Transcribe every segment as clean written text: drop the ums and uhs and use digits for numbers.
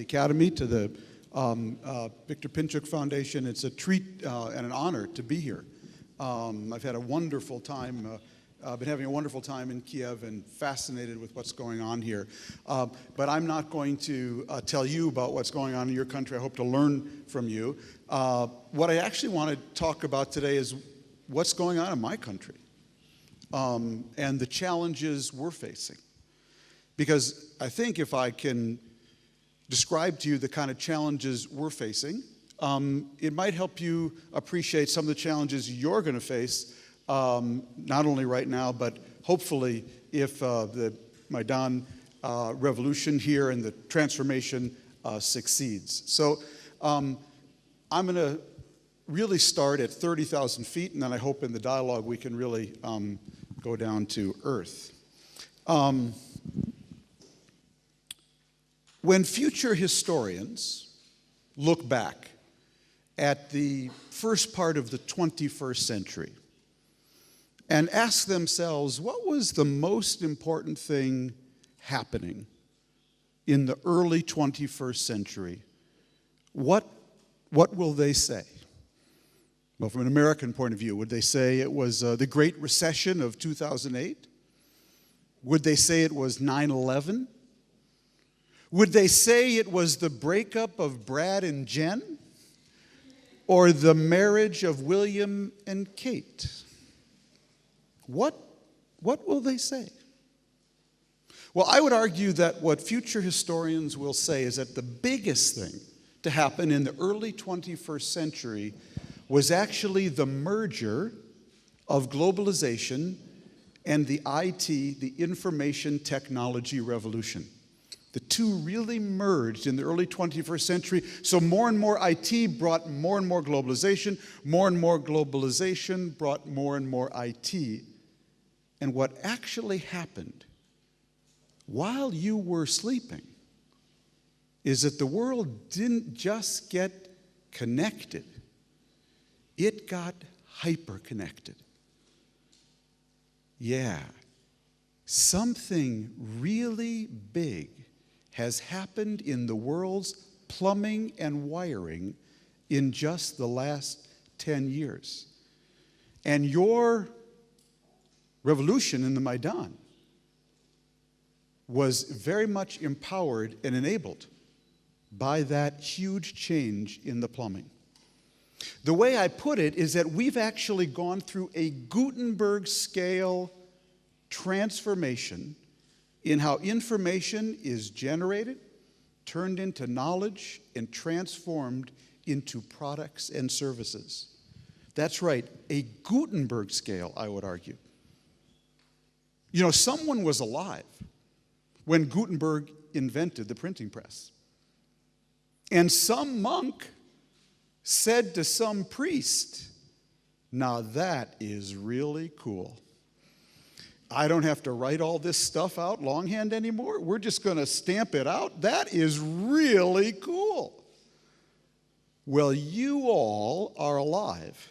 Academy, to the Victor Pinchuk Foundation. It's a treat and an honor to be here. I've had a wonderful time. I've been having a wonderful time in Kyiv and fascinated with what's going on here. But I'm not going to tell you about what's going on in your country. I hope to learn from you. What I actually want to talk about today is what's going on in my country and the challenges we're facing. Because I think if I can describe to you the kind of challenges we're facing, it might help you appreciate some of the challenges you're going to face, not only right now, but hopefully if the Maidan revolution here and the transformation succeeds. So I'm going to really start at 30,000 feet, and then I hope in the dialogue we can really go down to earth. When future historians look back at the first part of the 21st century and ask themselves, what was the most important thing happening in the early 21st century? What will they say? Well, from an American point of view, would they say it was the Great Recession of 2008? Would they say it was 9/11? Would they say it was the breakup of Brad and Jen? Or the marriage of William and Kate? What will they say? Well, I would argue that what future historians will say is that the biggest thing to happen in the early 21st century was actually the merger of globalization and the IT, the information technology revolution. The two really merged in the early 21st century. So more and more IT brought more and more globalization. More and more globalization brought more and more IT. And what actually happened while you were sleeping is that the world didn't just get connected. It got hyper-connected. Yeah, something really big has happened in the world's plumbing and wiring in just the last 10 years. And your revolution in the Maidan was very much empowered and enabled by that huge change in the plumbing. The way I put it is that we've actually gone through a Gutenberg scale transformation in how information is generated, turned into knowledge, and transformed into products and services. That's right, a Gutenberg scale, I would argue. You know, someone was alive when Gutenberg invented the printing press. And some monk said to some priest, "Now that is really cool. I don't have to write all this stuff out longhand anymore. We're just going to stamp it out. That is really cool." Well, you all are alive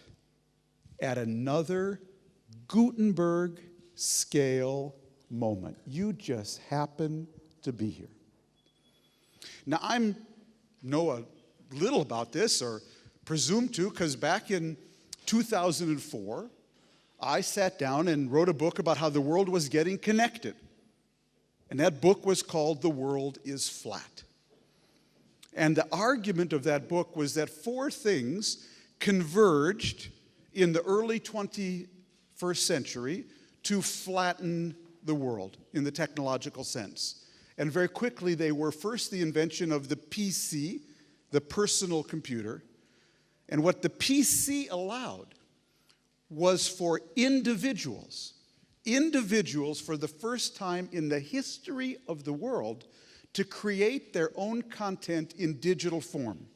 at another Gutenberg scale moment. You just happen to be here. Now, I know a little about this, or presume to, because back in 2004, I sat down and wrote a book about how the world was getting connected. And that book was called The World is Flat. And the argument of that book was that four things converged in the early 21st century to flatten the world in the technological sense. And very quickly they were first the invention of the PC, the personal computer. And what the PC allowed was for individuals for the first time in the history of the world to create their own content in digital form.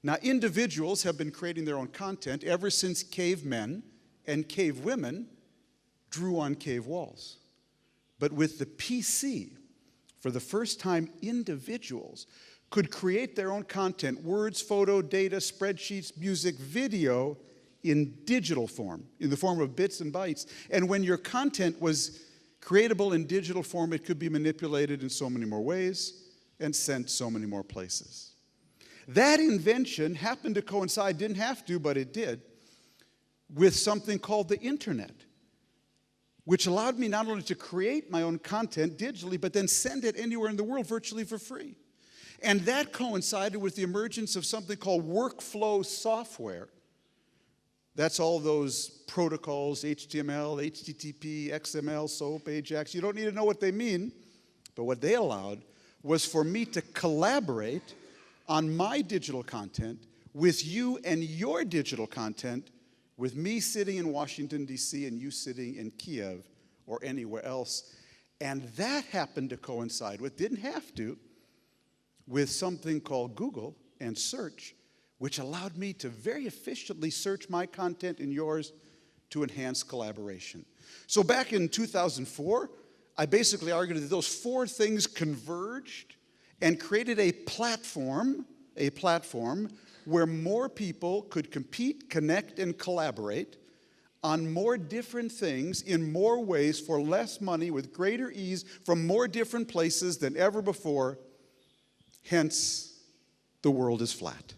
Now, individuals have been creating their own content ever since cavemen and cave women drew on cave walls. But with the PC, for the first time, individuals could create their own content, words, photo, data, spreadsheets, music, video, in digital form, in the form of bits and bytes. And when your content was creatable in digital form, it could be manipulated in so many more ways. and sent so many more places. That invention happened to coincide, didn't have to, but it did, with something called the internet, which allowed me not only to create my own content digitally, but then send it anywhere in the world virtually for free. And that coincided with the emergence of something called workflow software. That's all those protocols, HTML, HTTP, XML, SOAP, AJAX. You don't need to know what they mean, but what they allowed was for me to collaborate on my digital content with you and your digital content, with me sitting in Washington, D.C., and you sitting in Kyiv or anywhere else. And that happened to coincide with, didn't have to, with something called Google and search, which allowed me to very efficiently search my content and yours to enhance collaboration. So back in 2004, I basically argued that those four things converged and created a platform where more people could compete, connect, and collaborate on more different things in more ways for less money with greater ease from more different places than ever before. Hence, the world is flat.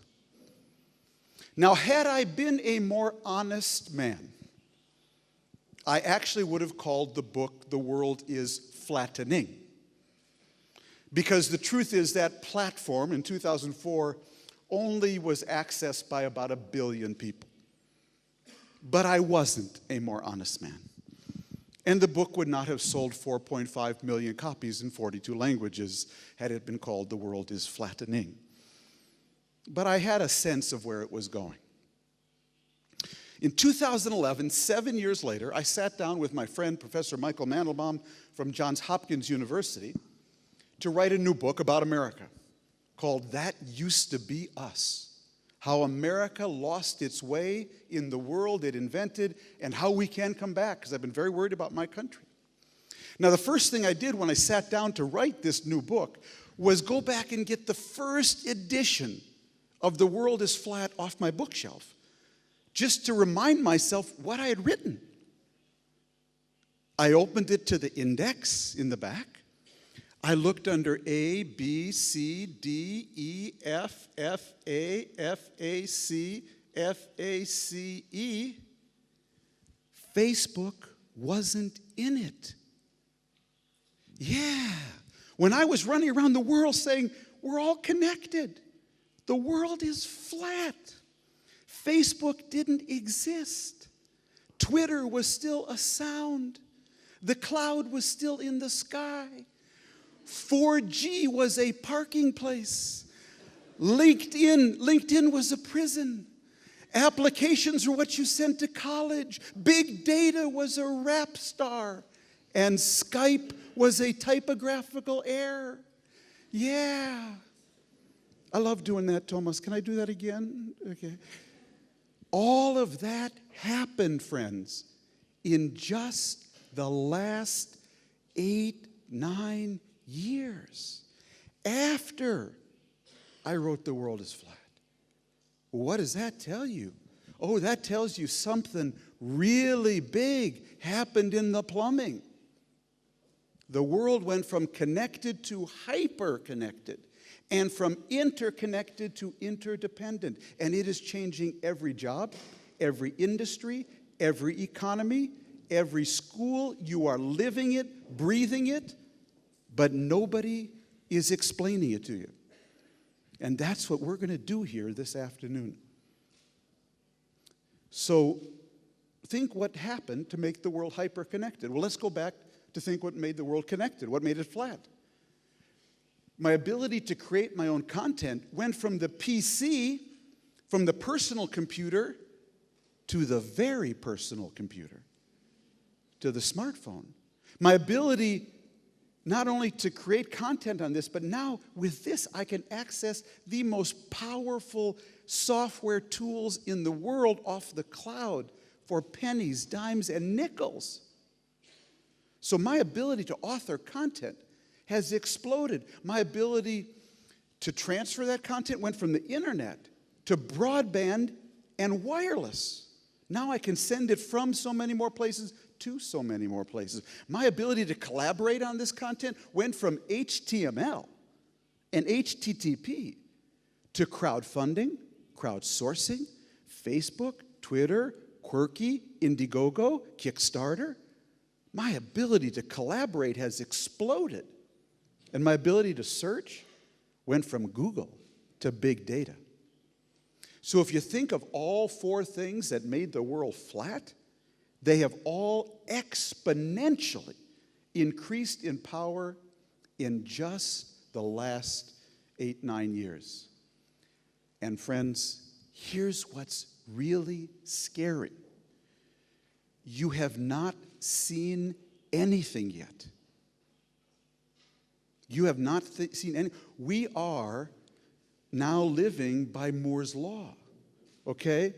Now, had I been a more honest man, I actually would have called the book The World is Flattening. Because the truth is that platform in 2004 only was accessed by about 1 billion people. But I wasn't a more honest man. And the book would not have sold 4.5 million copies in 42 languages had it been called The World is Flattening. But I had a sense of where it was going. In 2011, 7 years later, I sat down with my friend, Professor Michael Mandelbaum from Johns Hopkins University, to write a new book about America called That Used to Be Us: How America Lost Its Way in the World It Invented and How We Can Come Back, because I've been very worried about my country. Now, the first thing I did when I sat down to write this new book was go back and get the first edition of The World is Flat off my bookshelf, just to remind myself what I had written. I opened it to the index in the back. I looked under A, B, C, D, E, F, F, A, C, F, A, C, E. Facebook wasn't in it. Yeah. When I was running around the world saying, we're all connected, the world is flat, Facebook didn't exist. Twitter was still a sound. The cloud was still in the sky. 4G was a parking place. LinkedIn was a prison. Applications were what you sent to college. Big data was a rap star. And Skype was a typographical error. Yeah. I love doing that, Thomas. Can I do that again? Okay. All of that happened, friends, in just the last 8-9 years after I wrote The World is Flat. What does that tell you? Oh, that tells you something really big happened in the plumbing. The world went from connected to hyper-connected, and from interconnected to interdependent. And it is changing every job, every industry, every economy, every school. You are living it, breathing it, but nobody is explaining it to you. And that's what we're going to do here this afternoon. So think what happened to make the world hyper-connected. Well, let's go back to think what made the world connected, what made it flat. My ability to create my own content went from the PC, from the personal computer, to the very personal computer, to the smartphone. My ability not only to create content on this, but now with this I can access the most powerful software tools in the world off the cloud for pennies, dimes, and nickels. So my ability to author content has exploded. My ability to transfer that content went from the internet to broadband and wireless. Now I can send it from so many more places to so many more places. My ability to collaborate on this content went from HTML and HTTP to crowdfunding, crowdsourcing, Facebook, Twitter, Quirky, Indiegogo, Kickstarter. My ability to collaborate has exploded. And my ability to search went from Google to big data. So if you think of all four things that made the world flat, they have all exponentially increased in power in just the last 8-9 years. And friends, here's what's really scary. You have not seen anything yet. You have not seen any. We are now living by Moore's Law, okay?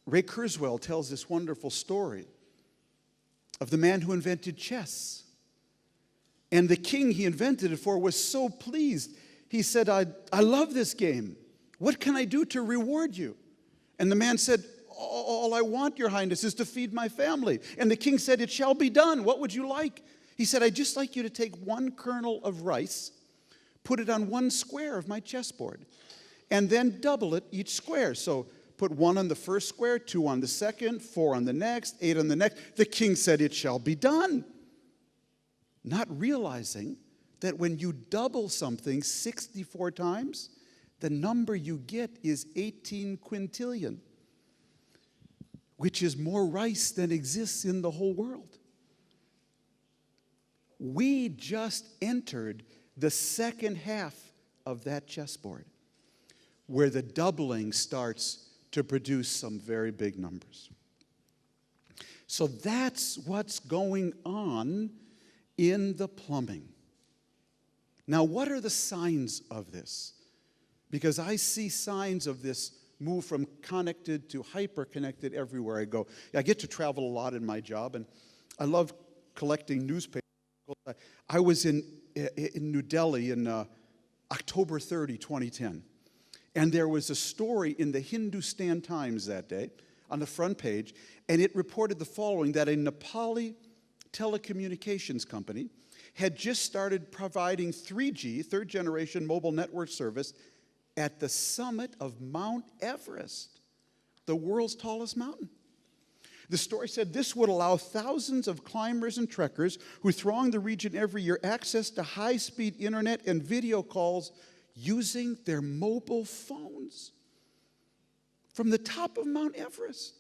Ray Kurzweil tells this wonderful story of the man who invented chess. And the king he invented it for was so pleased. He said, I love this game. What can I do to reward you? And the man said, all I want, Your Highness, is to feed my family. And the king said, it shall be done. What would you like? He said, I'd just like you to take one kernel of rice, put it on one square of my chessboard, and then double it each square. So put 1 on the first square, 2 on the second, 4 on the next, 8 on the next. The king said, it shall be done. Not realizing that when you double something 64 times, the number you get is 18 quintillion, which is more rice than exists in the whole world. We just entered the second half of that chessboard, where the doubling starts to produce some very big numbers. So that's what's going on in the plumbing. Now, what are the signs of this? Because I see signs of this move from connected to hyper-connected everywhere I go. I get to travel a lot in my job, and I love collecting newspapers. I was in New Delhi in October 30, 2010, and there was a story in the Hindustan Times that day on the front page, and it reported the following, that a Nepali telecommunications company had just started providing 3G, third-generation mobile network service, at the summit of Mount Everest, the world's tallest mountain. The story said this would allow thousands of climbers and trekkers who throng the region every year access to high-speed internet and video calls using their mobile phones from the top of Mount Everest.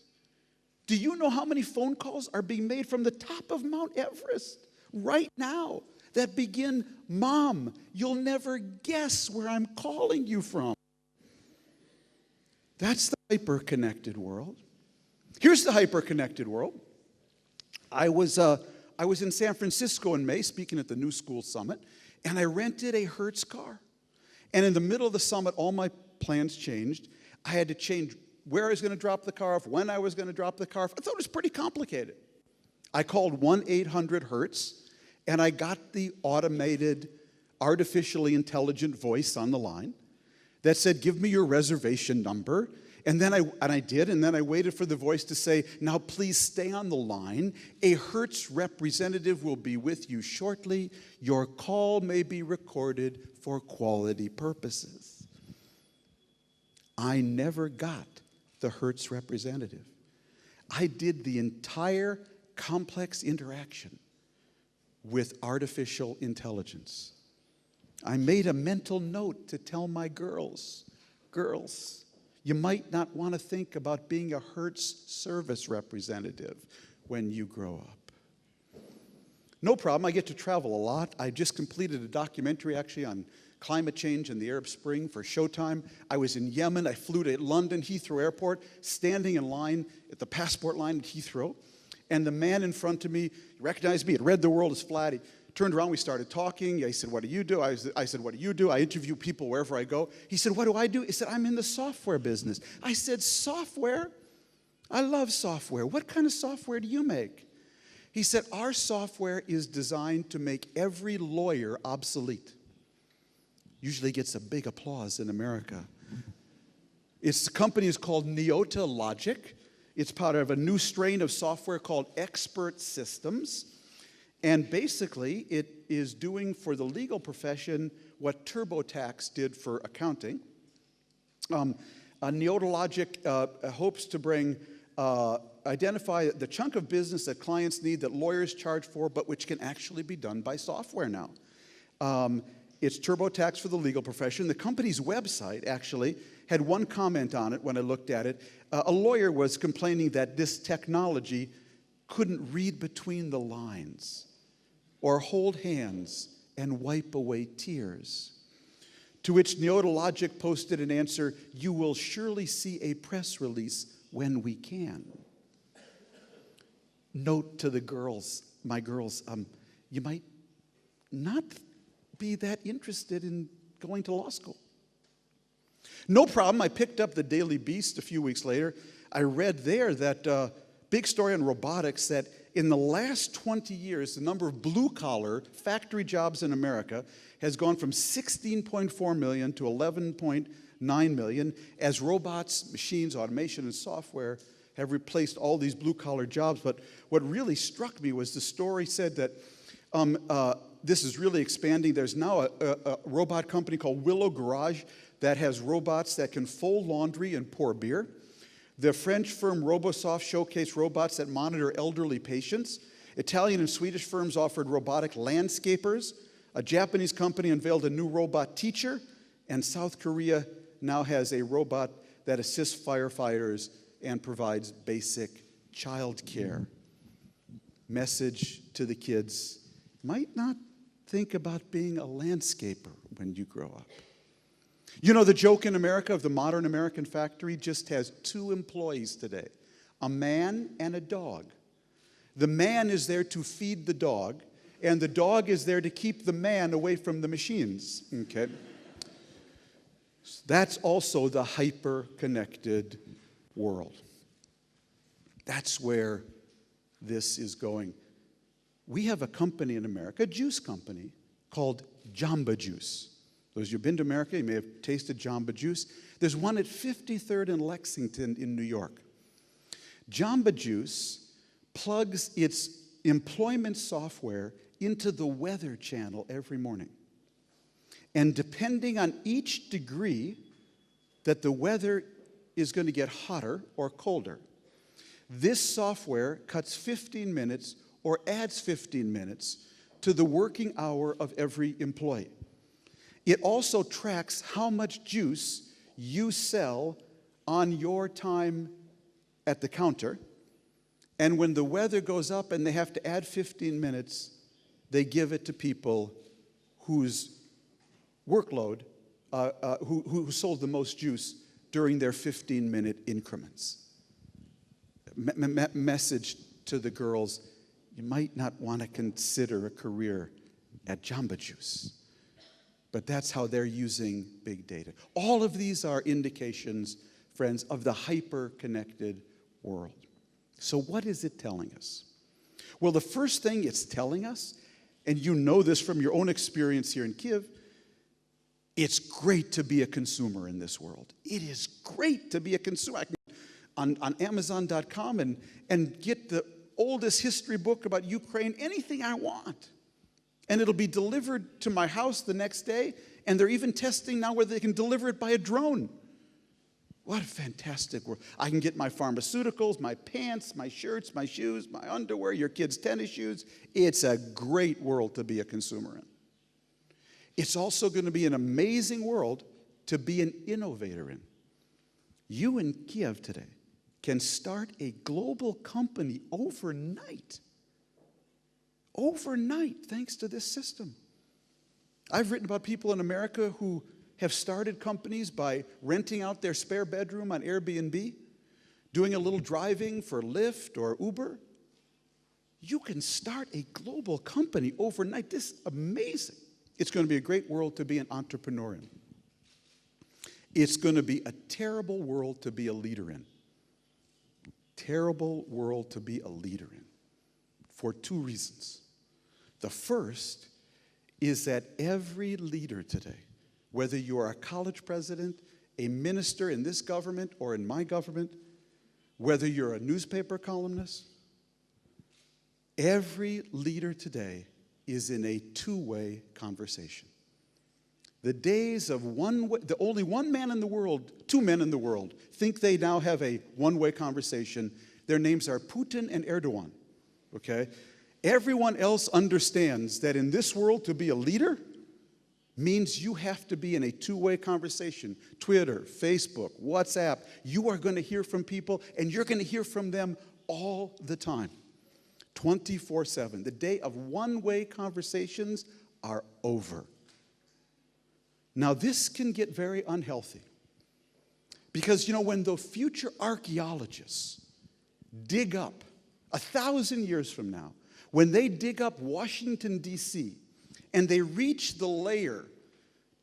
Do you know how many phone calls are being made from the top of Mount Everest right now that begin, Mom, you'll never guess where I'm calling you from? That's the hyper-connected world. Here's the hyper-connected world. I was in San Francisco in May speaking at the New School Summit, and I rented a Hertz car. And in the middle of the summit, all my plans changed. I had to change where I was going to drop the car off, when I was going to drop the car off. I thought it was pretty complicated. I called 1-800-HERTZ, and I got the automated, artificially intelligent voice on the line that said, give me your reservation number. And then I did, and then I waited for the voice to say, now please stay on the line. A Hertz representative will be with you shortly. Your call may be recorded for quality purposes. I never got the Hertz representative. I did the entire complex interaction with artificial intelligence. I made a mental note to tell my girls, you might not want to think about being a Hertz service representative when you grow up. No problem, I get to travel a lot. I just completed a documentary actually on climate change and the Arab Spring for Showtime. I was in Yemen, I flew to London Heathrow Airport, standing in line at the passport line at Heathrow, and the man in front of me recognized me, had read The World is Flat. He turned around, we started talking. He said, what do you do? I said, what do you do? I interview people wherever I go. He said, what do I do? He said, I'm in the software business. I said, software? I love software. What kind of software do you make? He said, our software is designed to make every lawyer obsolete. Usually gets a big applause in America. The company is called Neota Logic. It's part of a new strain of software called Expert Systems. And basically, it is doing for the legal profession what TurboTax did for accounting. Neotologic hopes to identify the chunk of business that clients need that lawyers charge for, but which can actually be done by software now. It's TurboTax for the legal profession. The company's website actually had one comment on it when I looked at it. A lawyer was complaining that this technology couldn't read between the lines or hold hands and wipe away tears. To which Neotologic posted an answer, "You will surely see a press release when we can." Note to the girls, my girls, you might not be that interested in going to law school. No problem. I picked up the Daily Beast a few weeks later. I read there that big story on robotics, that in the last 20 years, the number of blue-collar factory jobs in America has gone from 16.4 million to 11.9 million as robots, machines, automation, and software have replaced all these blue-collar jobs. But what really struck me was the story said that this is really expanding. There's now a robot company called Willow Garage that has robots that can fold laundry and pour beer. The French firm Robosoft showcased robots that monitor elderly patients. Italian and Swedish firms offered robotic landscapers. A Japanese company unveiled a new robot teacher. And South Korea now has a robot that assists firefighters and provides basic child care. Message to the kids: might not think about being a landscaper when you grow up. You know, the joke in America of the modern American factory just has 2 employees today, a man and a dog. The man is there to feed the dog, and the dog is there to keep the man away from the machines, okay? That's also the hyper-connected world. That's where this is going. We have a company in America, a juice company, called Jamba Juice. Those of you who've been to America, you may have tasted Jamba Juice. There's one at 53rd and Lexington in New York. Jamba Juice plugs its employment software into the Weather Channel every morning. And depending on each degree that the weather is going to get hotter or colder, this software cuts 15 minutes or adds 15 minutes to the working hour of every employee. It also tracks how much juice you sell on your time at the counter. And when the weather goes up and they have to add 15 minutes, they give it to people whose workload, who sold the most juice during their 15-minute increments. Message to the girls: you might not want to consider a career at Jamba Juice. But that's how they're using big data. All of these are indications, friends, of the hyper-connected world. So what is it telling us? Well, the first thing it's telling us, and you know this from your own experience here in Kyiv, it's great to be a consumer in this world. It is great to be a consumer. I can on Amazon.com and get the oldest history book about Ukraine, anything I want. And it'll be delivered to my house the next day, and they're even testing now whether they can deliver it by a drone. What a fantastic world. I can get my pharmaceuticals, my pants, my shirts, my shoes, my underwear, your kids' tennis shoes. It's a great world to be a consumer in. It's also going to be an amazing world to be an innovator in. You in Kyiv today can start a global company overnight. Overnight, thanks to this system. I've written about people in America who have started companies by renting out their spare bedroom on Airbnb, doing a little driving for Lyft or Uber. You can start a global company overnight. This is amazing. It's going to be a great world to be an entrepreneur in. It's going to be a terrible world to be a leader in. Terrible world to be a leader in, for 2 reasons. The first is that every leader today, whether you are a college president, a minister in this government or in my government, whether you're a newspaper columnist, Every leader today is in a two-way conversation. The days of only one man in the world, two men in the world, think they now have a one-way conversation. Their names are Putin and Erdogan, okay? Everyone else understands that in this world, to be a leader means you have to be in a two-way conversation. Twitter, Facebook, WhatsApp. You are going to hear from people, and you're going to hear from them all the time, 24/7. The day of one-way conversations are over. Now, this can get very unhealthy because, when the future archaeologists dig up 1,000 years from now, when they dig up Washington, D.C., and they reach the layer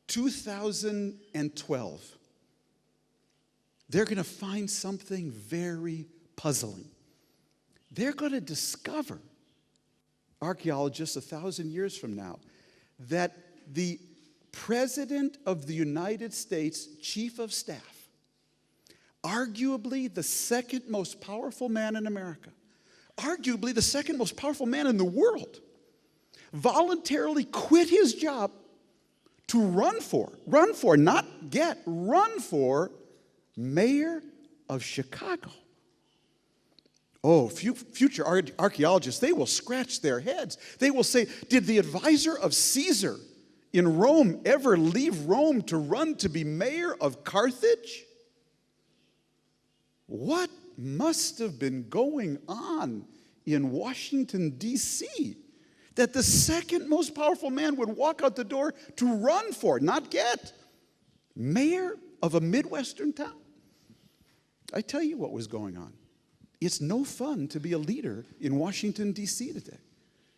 2012, they're going to find something very puzzling. They're going to discover, archaeologists 1,000 years from now, that the President of the United States Chief of Staff, arguably the second most powerful man in America, arguably the second most powerful man in the world, voluntarily quit his job to run for mayor of Chicago. Oh, future archaeologists, they will scratch their heads. They will say, did the advisor of Caesar in Rome ever leave Rome to run to be mayor of Carthage? What must have been going on in Washington, D.C., that the second most powerful man would walk out the door to run for, not get, mayor of a Midwestern town? I tell you what was going on. It's no fun to be a leader in Washington, D.C. today.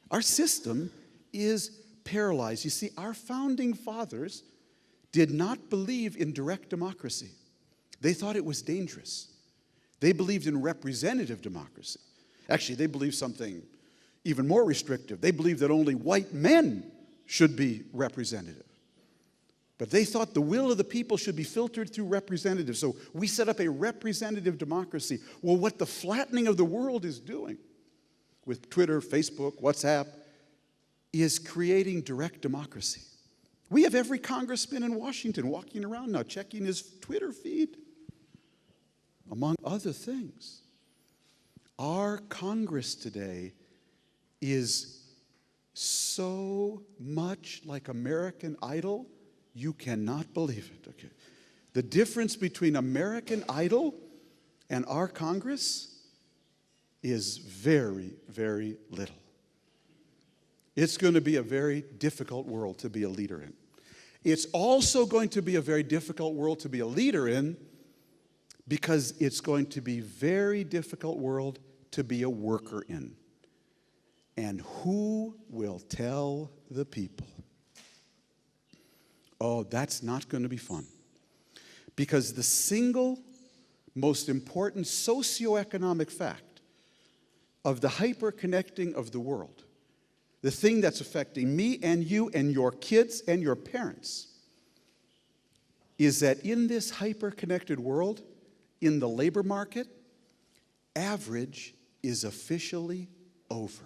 Our system is paralyzed. You see, our founding fathers did not believe in direct democracy. They thought it was dangerous. They believed in representative democracy. Actually, they believed something even more restrictive. They believed that only white men should be representative. But they thought the will of the people should be filtered through representatives. So we set up a representative democracy. Well, what the flattening of the world is doing with Twitter, Facebook, WhatsApp, is creating direct democracy. We have every congressman in Washington walking around now checking his Twitter feed, among other things. Our Congress today is so much like American Idol, you cannot believe it. Okay. The difference between American Idol and our Congress is very, very little. It's going to be a very difficult world to be a leader in. It's also going to be a very difficult world to be a leader in because it's going to be a very difficult world to be a worker in. And who will tell the people? Oh, that's not going to be fun. Because the single most important socioeconomic fact of the hyper-connecting of the world, the thing that's affecting me and you and your kids and your parents, is that in this hyper-connected world, in the labor market, average is officially over.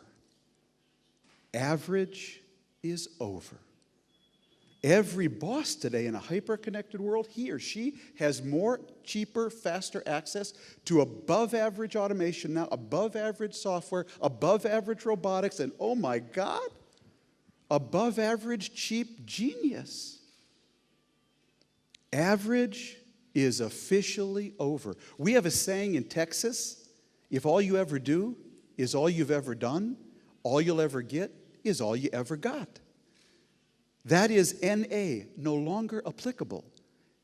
Average is over. Every boss today in a hyper-connected world, he or she has more, cheaper, faster access to above-average automation now, above-average software, above-average robotics, and oh my God, above-average cheap genius. Average is officially over. We have a saying in Texas, if all you ever do is all you've ever done, all you'll ever get is all you ever got. That is N.A., no longer applicable.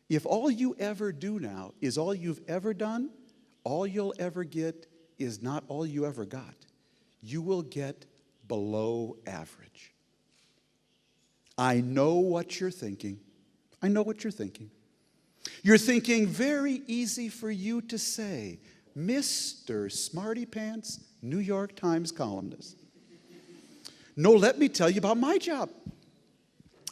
If all you ever do now is all you've ever done, all you'll ever get is not all you ever got. You will get below average. I know what you're thinking. I know what you're thinking. You're thinking, very easy for you to say, Mr. Smarty Pants, New York Times columnist. No, let me tell you about my job.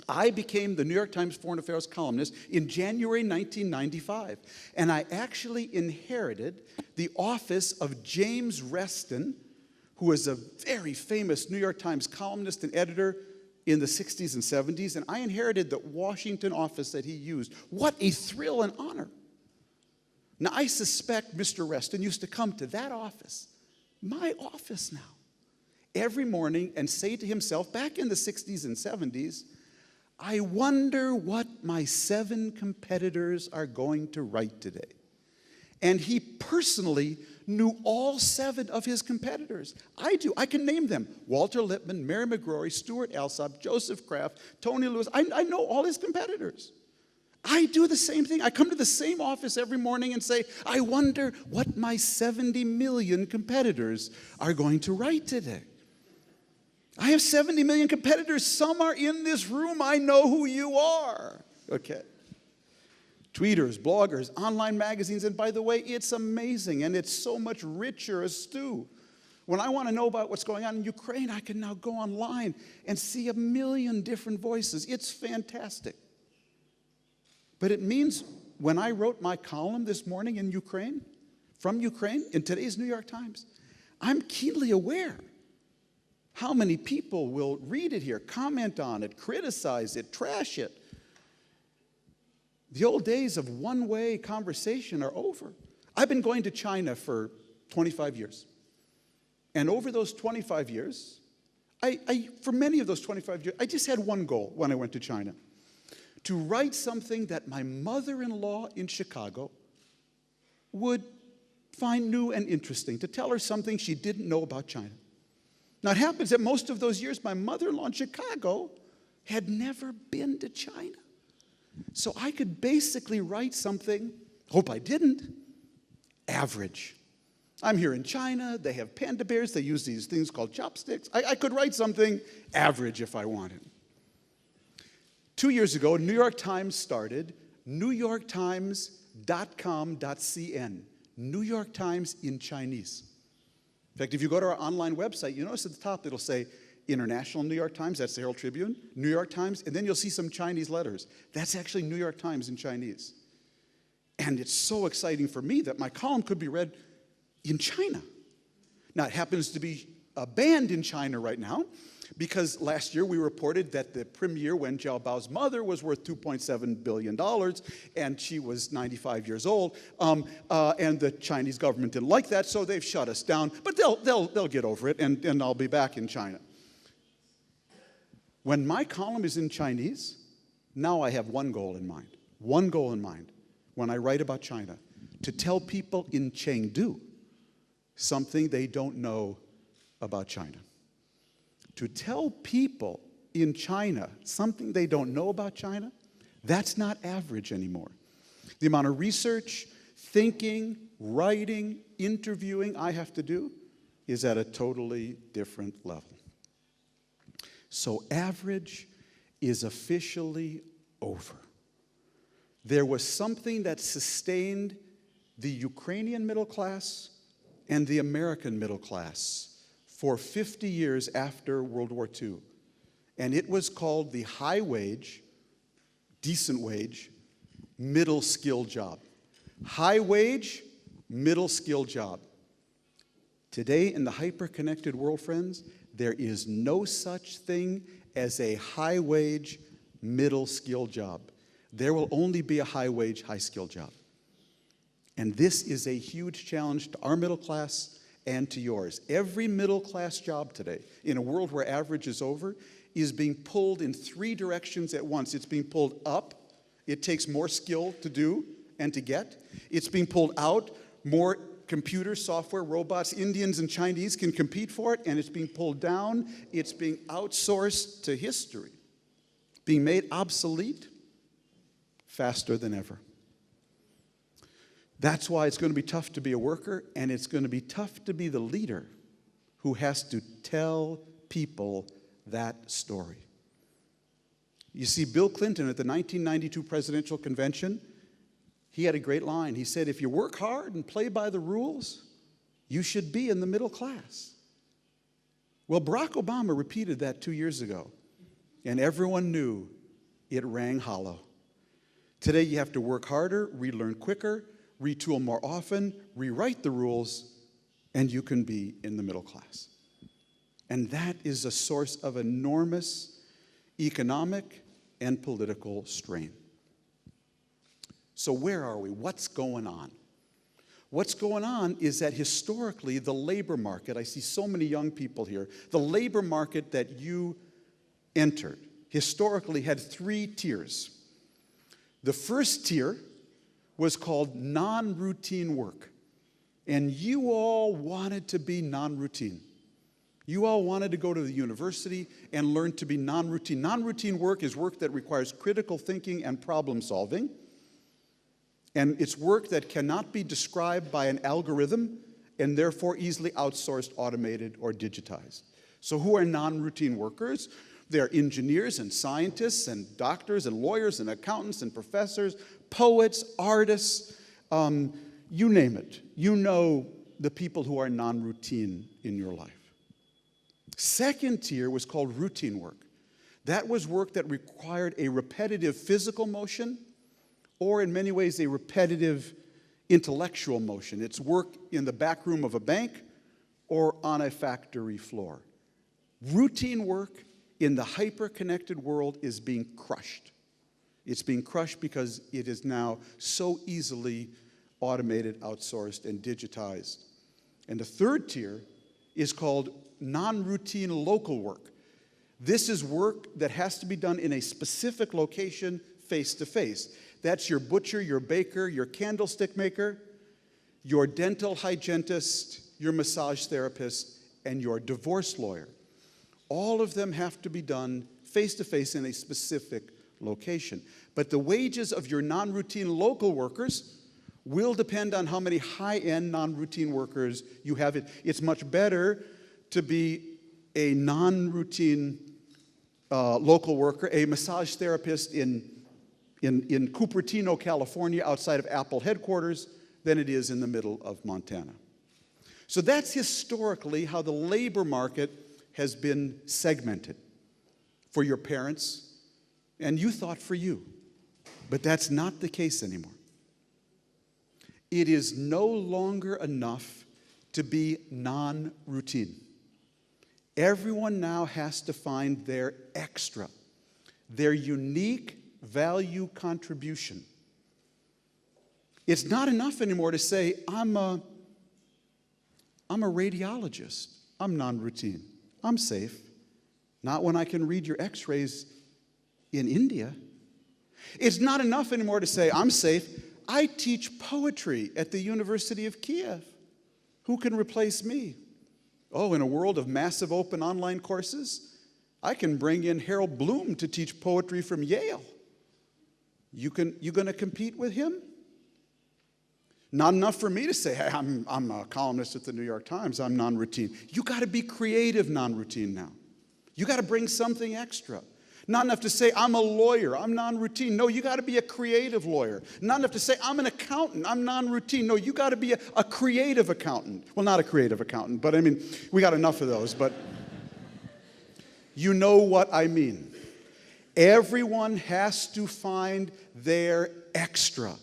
I became the New York Times Foreign Affairs columnist in January 1995, and I actually inherited the office of James Reston, who was a very famous New York Times columnist and editor in the 60s and 70s, and I inherited the Washington office that he used. What a thrill and honor. Now, I suspect Mr. Reston used to come to that office, my office now, every morning and say to himself, back in the 60s and 70s, I wonder what my 7 competitors are going to write today. And he personally knew all 7 of his competitors. I do. I can name them. Walter Lippmann, Mary McGrory, Stuart Alsop, Joseph Kraft, Tony Lewis. I know all his competitors. I do the same thing. I come to the same office every morning and say, I wonder what my 70 million competitors are going to write today. I have 70 million competitors. Some are in this room. I know who you are. Okay. Tweeters, bloggers, online magazines, and by the way, it's amazing, and it's so much richer a stew. When I want to know about what's going on in Ukraine, I can now go online and see a million different voices. It's fantastic. But it means when I wrote my column this morning in Ukraine, from Ukraine, in today's New York Times, I'm keenly aware how many people will read it here, comment on it, criticize it, trash it. The old days of one-way conversation are over. I've been going to China for 25 years. And over those 25 years, for many of those 25 years, I just had one goal when I went to China. To write something that my mother-in-law in Chicago would find new and interesting, to tell her something she didn't know about China. Now, it happens that most of those years, my mother-in-law in Chicago had never been to China. So I could basically write something, hope I didn't, average. I'm here in China, they have panda bears, they use these things called chopsticks. I could write something average if I wanted. 2 years ago, New York Times started newyorktimes.com.cn, New York Times in Chinese. In fact, if you go to our online website, you notice at the top it'll say International New York Times, that's the Herald Tribune, New York Times, and then you'll see some Chinese letters. That's actually New York Times in Chinese. And it's so exciting for me that my column could be read in China. Now, it happens to be banned in China right now because last year we reported that the premier, Wen Jiaobao's mother, was worth $2.7 billion, and she was 95 years old, and the Chinese government didn't like that, so they've shut us down. But they'll get over it, and I'll be back in China. When my column is in Chinese, now I have one goal in mind when I write about China, to tell people in Chengdu something they don't know about China. To tell people in China something they don't know about China, that's not average anymore. The amount of research, thinking, writing, interviewing I have to do is at a totally different level. So average is officially over. There was something that sustained the Ukrainian middle class and the American middle class for 50 years after World War II. And it was called the high wage, decent wage, middle skill job. High wage, middle skill job. Today in the hyper-connected world, friends, there is no such thing as a high-wage, middle-skill job. There will only be a high-wage, high-skill job. And this is a huge challenge to our middle class and to yours. Every middle-class job today, in a world where average is over, is being pulled in 3 directions at once. It's being pulled up. It takes more skill to do and to get. It's being pulled out. More computers, software, robots, Indians and Chinese can compete for it, and it's being pulled down. It's being outsourced to history, being made obsolete faster than ever. That's why it's going to be tough to be a worker, and it's going to be tough to be the leader who has to tell people that story. You see, Bill Clinton at the 1992 presidential convention, he had a great line. He said, if you work hard and play by the rules, you should be in the middle class. Well, Barack Obama repeated that 2 years ago, and everyone knew it rang hollow. Today, you have to work harder, relearn quicker, retool more often, rewrite the rules, and you can be in the middle class. And that is a source of enormous economic and political strain. So where are we? What's going on? What's going on is that historically the labor market, I see so many young people here, the labor market that you entered historically had 3 tiers. The first tier was called non-routine work. And you all wanted to be non-routine. You all wanted to go to the university and learn to be non-routine. Non-routine work is work that requires critical thinking and problem solving. And it's work that cannot be described by an algorithm and therefore easily outsourced, automated, or digitized. So who are non-routine workers? They're engineers and scientists and doctors and lawyers and accountants and professors, poets, artists, you name it. You know the people who are non-routine in your life. Second tier was called routine work. That was work that required a repetitive physical motion or in many ways a repetitive intellectual motion. It's work in the back room of a bank or on a factory floor. Routine work in the hyper-connected world is being crushed. It's being crushed because it is now so easily automated, outsourced, and digitized. And the third tier is called non-routine local work. This is work that has to be done in a specific location, face-to-face. That's your butcher, your baker, your candlestick maker, your dental hygienist, your massage therapist, and your divorce lawyer. All of them have to be done face-to-face in a specific location. But the wages of your non-routine local workers will depend on how many high-end non-routine workers you have. It's much better to be a non-routine local worker, a massage therapist in Cupertino, California, outside of Apple headquarters, than it is in the middle of Montana. So that's historically how the labor market has been segmented for your parents, and you thought for you. But that's not the case anymore. It is no longer enough to be non-routine. Everyone now has to find their extra, their unique value contribution. It's not enough anymore to say, I'm a radiologist. I'm non-routine. I'm safe. Not when I can read your x-rays in India. It's not enough anymore to say, I'm safe. I teach poetry at the University of Kyiv. Who can replace me? Oh, in a world of massive open online courses, I can bring in Harold Bloom to teach poetry from Yale. You going to compete with him? Not enough for me to say, hey, I'm a columnist at the New York Times. I'm non-routine. You got to be creative non-routine now. You got to bring something extra. Not enough to say, I'm a lawyer. I'm non-routine. No, you got to be a creative lawyer. Not enough to say, I'm an accountant. I'm non-routine. No, you got to be a creative accountant. Well, not a creative accountant, but I mean, we got enough of those, but you know what I mean. Everyone has to find their extra,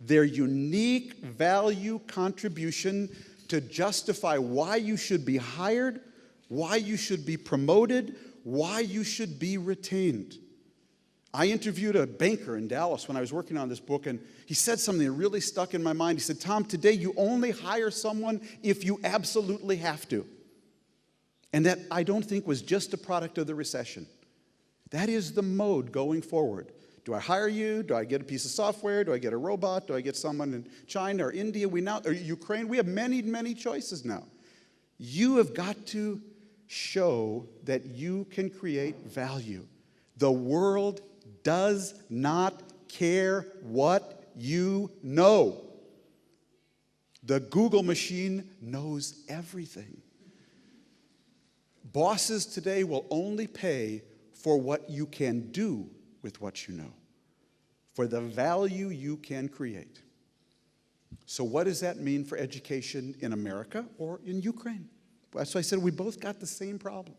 their unique value contribution to justify why you should be hired, why you should be promoted, why you should be retained. I interviewed a banker in Dallas when I was working on this book, and he said something that really stuck in my mind. He said, Tom, today you only hire someone if you absolutely have to. And that, I don't think, was just a product of the recession. That is the mode going forward. Do I hire you? Do I get a piece of software? Do I get a robot? Do I get someone in China or India? Or Ukraine? We have many, many choices now. You have got to show that you can create value. The world does not care what you know. The Google machine knows everything. Bosses today will only pay for what you can do with what you know, for the value you can create. So what does that mean for education in America or in Ukraine? That's why I said we both got the same problem.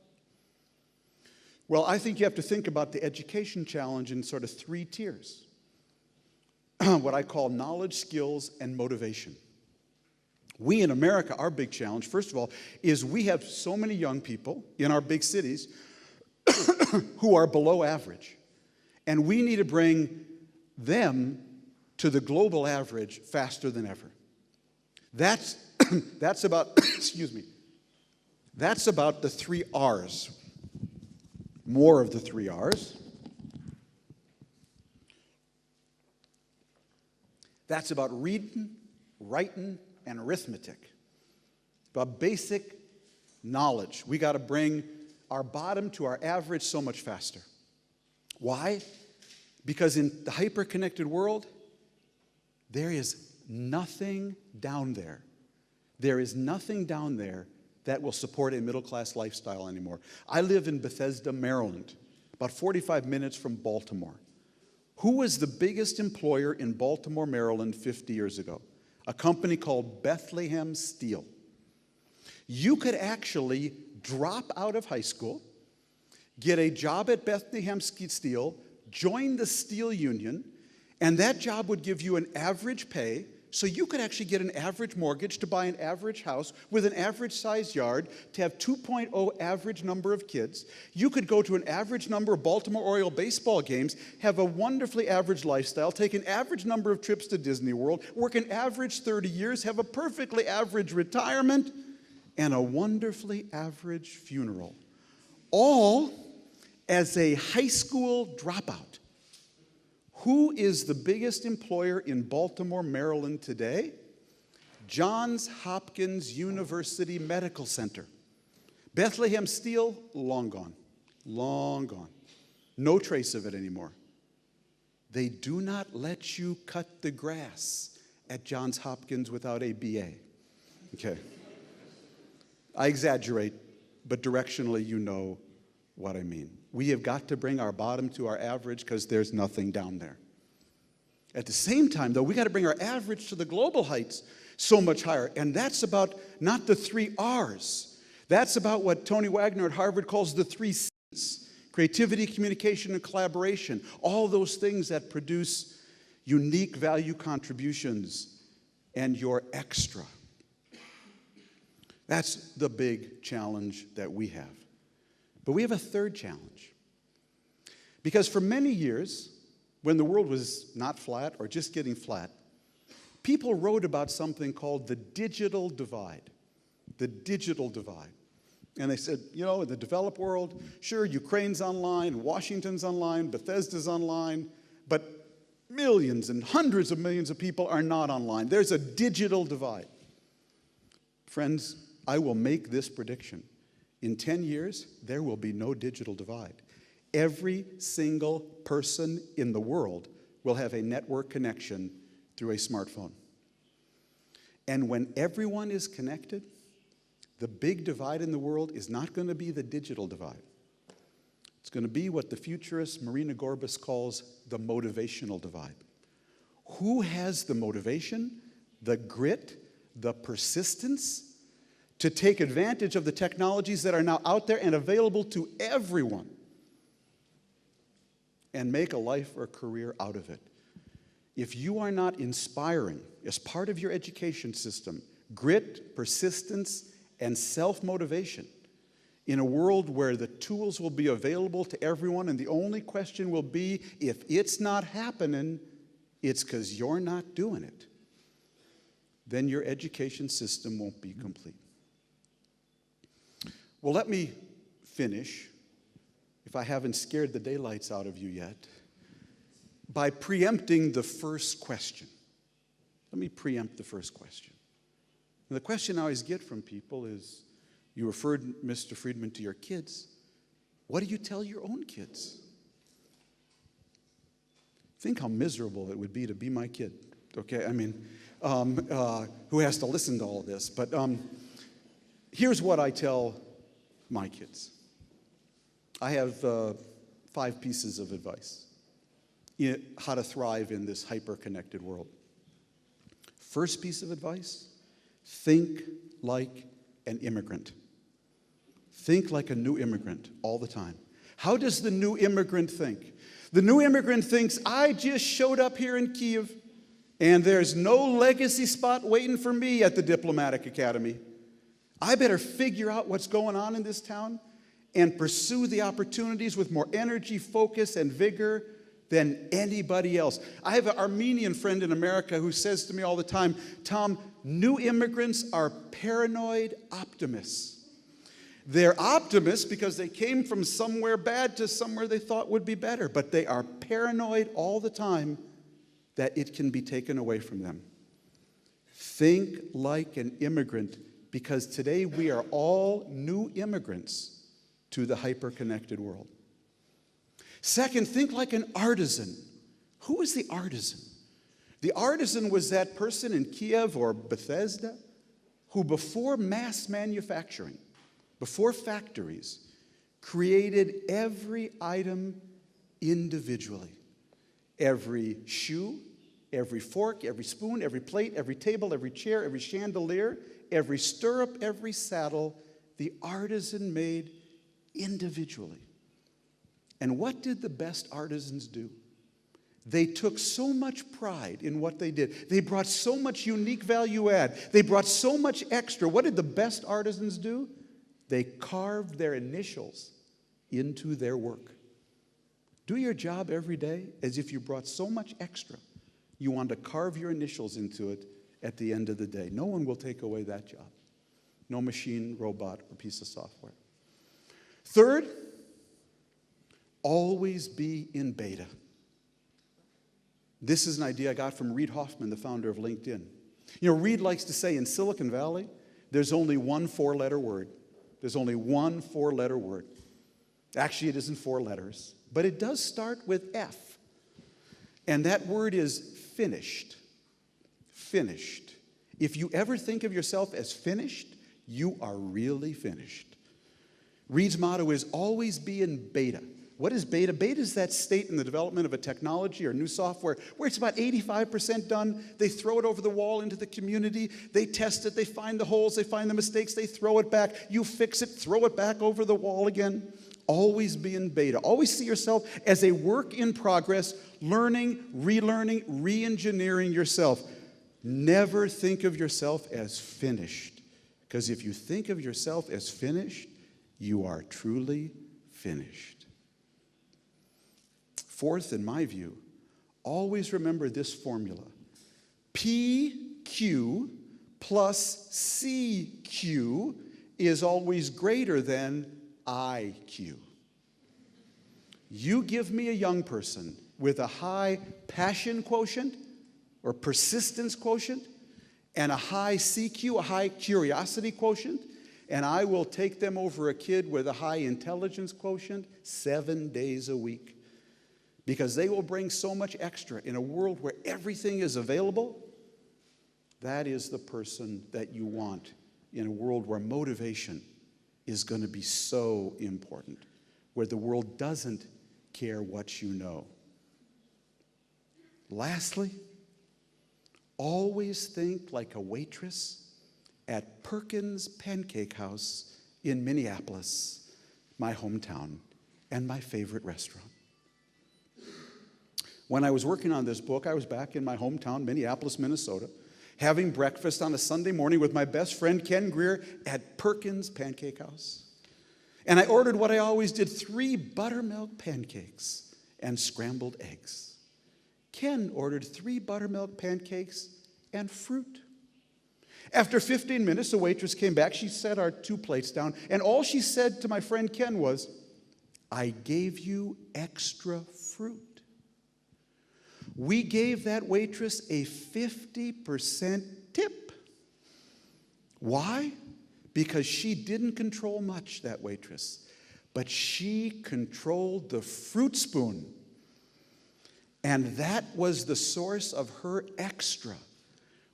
Well, I think you have to think about the education challenge in sort of 3 tiers. What I call knowledge, skills, and motivation. We in America, our big challenge, first of all, is we have so many young people in our big cities who are below average. And we need to bring them to the global average faster than ever. That's about, excuse me, that's about the 3 R's. More of the 3 R's. That's about reading, writing, and arithmetic. About basic knowledge. We got to bring our bottom to our average so much faster. Why? Because in the hyper-connected world, there is nothing down there. There is nothing down there that will support a middle-class lifestyle anymore. I live in Bethesda, Maryland, about 45 minutes from Baltimore. Who was the biggest employer in Baltimore, Maryland 50 years ago? A company called Bethlehem Steel. You could actually drop out of high school, get a job at Bethlehem Steel, join the steel union, and that job would give you an average pay, so you could actually get an average mortgage to buy an average house with an average size yard, to have 2.0 average number of kids. You could go to an average number of Baltimore Oriole baseball games, have a wonderfully average lifestyle, take an average number of trips to Disney World, work an average 30 years, have a perfectly average retirement, and a wonderfully average funeral. All as a high school dropout. Who is the biggest employer in Baltimore, Maryland today? Johns Hopkins University Medical Center. Bethlehem Steel, long gone. Long gone. No trace of it anymore. They do not let you cut the grass at Johns Hopkins without a BA. Okay. I exaggerate, but directionally you know what I mean. We have got to bring our bottom to our average because there's nothing down there. At the same time, though, we got to bring our average to the global heights so much higher. And that's about not the 3 R's. That's about what Tony Wagner at Harvard calls the 3 C's. Creativity, communication, and collaboration. All those things that produce unique value contributions and your extra. That's the big challenge that we have. But we have a third challenge. Because for many years, when the world was not flat or just getting flat, people wrote about something called the digital divide. The digital divide. And they said, you know, in the developed world, sure, Ukraine's online, Washington's online, Bethesda's online, but millions and hundreds of millions of people are not online. There's a digital divide. Friends, I will make this prediction. In 10 years, there will be no digital divide. Every single person in the world will have a network connection through a smartphone. And when everyone is connected, the big divide in the world is not going to be the digital divide. It's going to be what the futurist Marina Gorbis calls the motivational divide. Who has the motivation, the grit, the persistence to take advantage of the technologies that are now out there and available to everyone and make a life or a career out of it? If you are not inspiring, as part of your education system, grit, persistence, and self-motivation in a world where the tools will be available to everyone and the only question will be, if it's not happening, it's because you're not doing it, then your education system won't be complete. Well, let me finish, if I haven't scared the daylights out of you yet, by preempting the first question. Let me preempt the first question. And the question I always get from people is, you referred, Mr. Friedman, to your kids. What do you tell your own kids? Think how miserable it would be to be my kid, okay? I mean, who has to listen to all this. But here's what I tell my kids. I have 5 pieces of advice in how to thrive in this hyper-connected world. First piece of advice, think like an immigrant. Think like a new immigrant all the time. How does the new immigrant think? The new immigrant thinks, I just showed up here in Kyiv, And there's no legacy spot waiting for me at the Diplomatic Academy. I better figure out what's going on in this town and pursue the opportunities with more energy, focus, and vigor than anybody else. I have an Armenian friend in America who says to me all the time, Tom, new immigrants are paranoid optimists. They're optimists because they came from somewhere bad to somewhere they thought would be better, but they are paranoid all the time that it can be taken away from them. Think like an immigrant, because today we are all new immigrants to the hyper-connected world. Second, think like an artisan. Who is the artisan? The artisan was that person in Kyiv or Bethesda who, before mass manufacturing, before factories, created every item individually. Every shoe, every fork, every spoon, every plate, every table, every chair, every chandelier, every stirrup, every saddle, the artisan made individually. And what did the best artisans do? They took so much pride in what they did. They brought so much unique value add. They brought so much extra. What did the best artisans do? They carved their initials into their work. Do your job every day as if you brought so much extra. You want to carve your initials into it at the end of the day. No one will take away that job. No machine, robot, or piece of software. Third, always be in beta. This is an idea I got from Reid Hoffman, the founder of LinkedIn. You know, Reid likes to say in Silicon Valley, there's only one four-letter word. There's only one four-letter word. Actually, it isn't 4 letters, but it does start with F. And that word is finished. Finished. If you ever think of yourself as finished, you are really finished. Reid's motto is always be in beta. What is beta? Beta is that state in the development of a technology or new software where it's about 85% done. They throw it over the wall into the community. They test it. They find the holes. They find the mistakes. They throw it back. You fix it. Throw it back over the wall again. Always be in beta. Always see yourself as a work in progress, learning, relearning, re-engineering yourself. Never think of yourself as finished, because if you think of yourself as finished, you are truly finished. Fourth, in my view, always remember this formula. PQ plus CQ is always greater than IQ. You give me a young person with a high passion quotient or persistence quotient and a high CQ, a high curiosity quotient, and I will take them over a kid with a high intelligence quotient 7 days a week, because they will bring so much extra in a world where everything is available. That is the person that you want in a world where motivation is going to be so important, where the world doesn't care what you know. Lastly, always think like a waitress at Perkins Pancake House in Minneapolis, my hometown, and my favorite restaurant. When I was working on this book, I was back in my hometown, Minneapolis, Minnesota, having breakfast on a Sunday morning with my best friend, Ken Greer, at Perkins Pancake House. And I ordered what I always did, 3 buttermilk pancakes and scrambled eggs. Ken ordered 3 buttermilk pancakes and fruit. After 15 minutes, the waitress came back. She set our 2 plates down, and all she said to my friend Ken was, "I gave you extra fruit." We gave that waitress a 50% tip. Why? Because she didn't control much, that waitress, but she controlled the fruit spoon. And that was the source of her extra.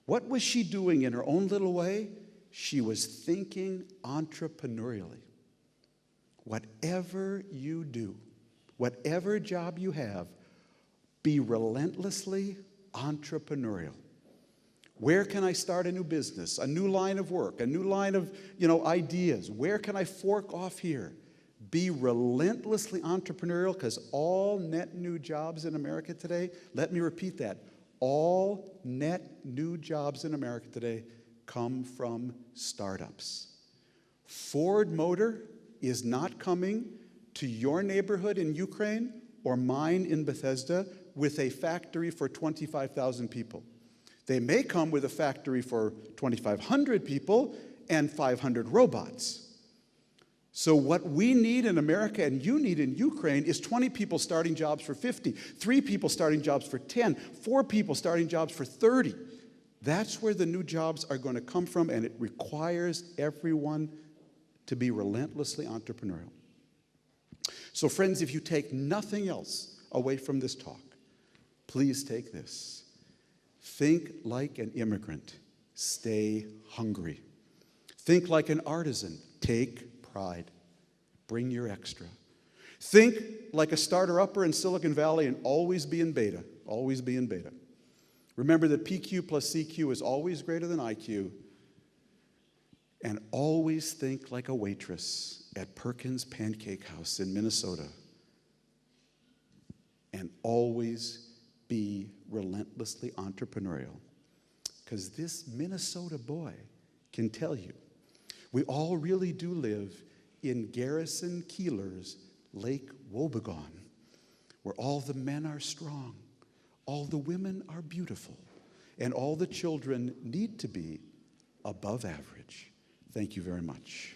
What was she doing in her own little way? She was thinking entrepreneurially. Whatever you do, whatever job you have, be relentlessly entrepreneurial. Where can I start a new business, a new line of work, a new line of, ideas? Where can I fork off here? Be relentlessly entrepreneurial, because all net new jobs in America today, let me repeat that, All net new jobs in America today come from startups. Ford Motor is not coming to your neighborhood in Ukraine or mine in Bethesda with a factory for 25,000 people. They may come with a factory for 2,500 people and 500 robots. So what we need in America and you need in Ukraine is 20 people starting jobs for 50, 3 people starting jobs for 10, 4 people starting jobs for 30. That's where the new jobs are going to come from, and it requires everyone to be relentlessly entrepreneurial. So friends, if you take nothing else away from this talk, please take this. Think like an immigrant. Stay hungry. Think like an artisan. Take pride. Bring your extra. Think like a starter-upper in Silicon Valley and always be in beta. Always be in beta. Remember that PQ plus CQ is always greater than IQ. And always think like a waitress at Perkins Pancake House in Minnesota. And always be relentlessly entrepreneurial. Because this Minnesota boy can tell you, we all really do live in Garrison Keillor's Lake Wobegon, where all the men are strong, all the women are beautiful, and all the children need to be above average. Thank you very much.